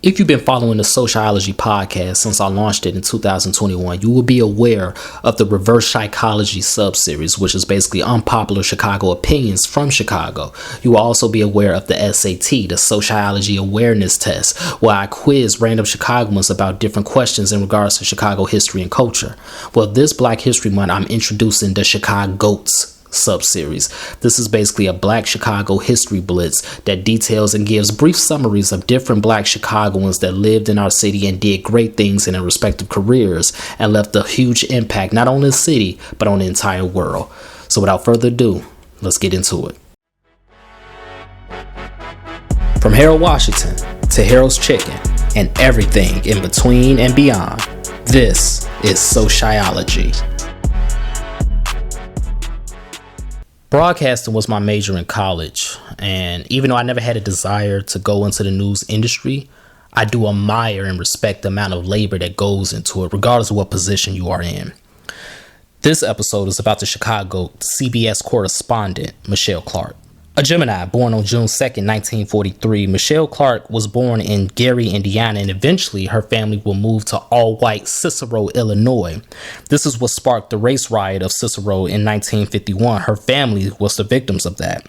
If you've been following the SoCHiology podcast since I launched it in 2021, you will be aware of the reverse psychology sub-series, which is basically unpopular Chicago opinions from Chicago. You will also be aware of the SAT, the SoCHiology awareness test, where I quiz random Chicagoans about different questions in regards to Chicago history and culture. Well, this Black History Month, I'm introducing the ChicaGOATS sub-series. This is basically a Black Chicago history blitz that details and gives brief summaries of different Black Chicagoans that lived in our city and did great things in their respective careers and left a huge impact not on the city but on the entire world. So without further ado, let's get into it. From Harold Washington to Harold's Chicken and everything in between and beyond, this is SoCHiology. Broadcasting was my major in college, and even though I never had a desire to go into the news industry, I do admire and respect the amount of labor that goes into it, regardless of what position you are in. This episode is about the Chicago CBS correspondent, Michele Clark. A Gemini born on June 2nd, 1943, Michele Clark was born in Gary, Indiana, and eventually her family will move to all-white Cicero, Illinois. This is what sparked the race riot of Cicero in 1951. Her family was the victims of that.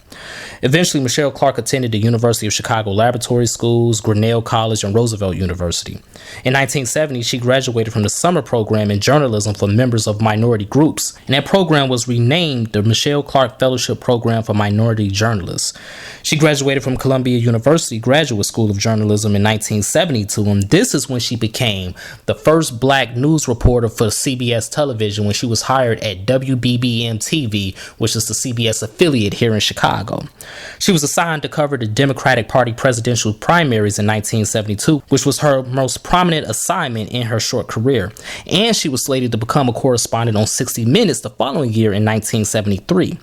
Eventually, Michele Clark attended the University of Chicago Laboratory Schools, Grinnell College, and Roosevelt University. In 1970, she graduated from the summer program in journalism for members of minority groups, and that program was renamed the Michele Clark Fellowship Program for Minority Journalists. She graduated from Columbia University Graduate School of Journalism in 1972, and this is when she became the first Black news reporter for CBS television when she was hired at WBBM TV, which is the CBS affiliate here in Chicago. She was assigned to cover the Democratic Party presidential primaries in 1972, which was her most prominent assignment in her short career, and she was slated to become a correspondent on 60 Minutes the following year in 1973.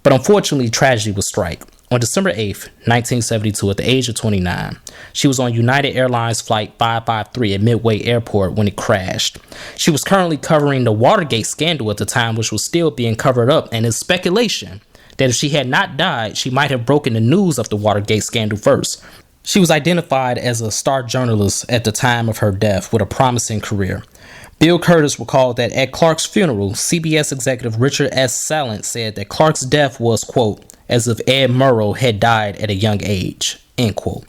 But unfortunately, tragedy would strike. On December 8th, 1972, at the age of 29, she was on United Airlines Flight 553 at Midway Airport when it crashed. She was currently covering the Watergate scandal at the time, which was still being covered up, and there's speculation that if she had not died, she might have broken the news of the Watergate scandal first. She was identified as a star journalist at the time of her death with a promising career. Bill Curtis recalled that at Clark's funeral, CBS executive Richard S. Sallant said that Clark's death was, quote, as if Ed Murrow had died at a young age, end quote.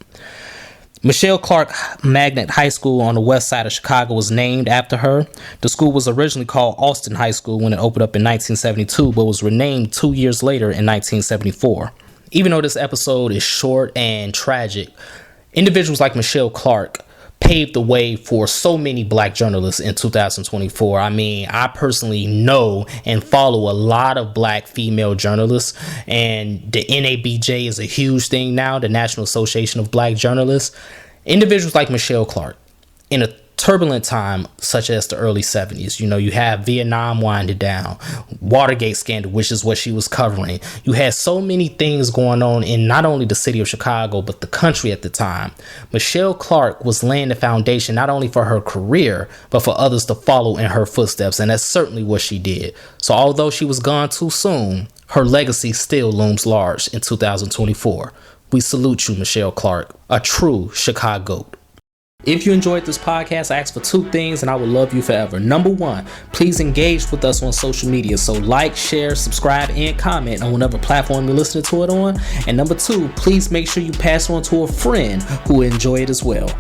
Michele Clark Magnet High School on the west side of Chicago was named after her. The school was originally called Austin High School when it opened up in 1972, but was renamed 2 years later in 1974. Even though this episode is short and tragic, individuals like Michele Clark paved the way for so many Black journalists in 2024. I mean, I personally know and follow a lot of Black female journalists, and the NABJ is a huge thing now, the National Association of Black Journalists. Individuals like Michele Clark, in a turbulent time such as the early 70s, you have Vietnam winding down, Watergate scandal, which is what she was covering. You had so many things going on in not only the city of Chicago, but the country at the time. Michele Clark was laying the foundation not only for her career, but for others to follow in her footsteps. And that's certainly what she did. So although she was gone too soon, her legacy still looms large in 2024. We salute you, Michele Clark, a true Chicago. If you enjoyed this podcast, I ask for two things and I will love you forever. Number one, please engage with us on social media. So like, share, subscribe, and comment on whatever platform you're listening to it on. And number two, please make sure you pass on to a friend who will enjoy it as well.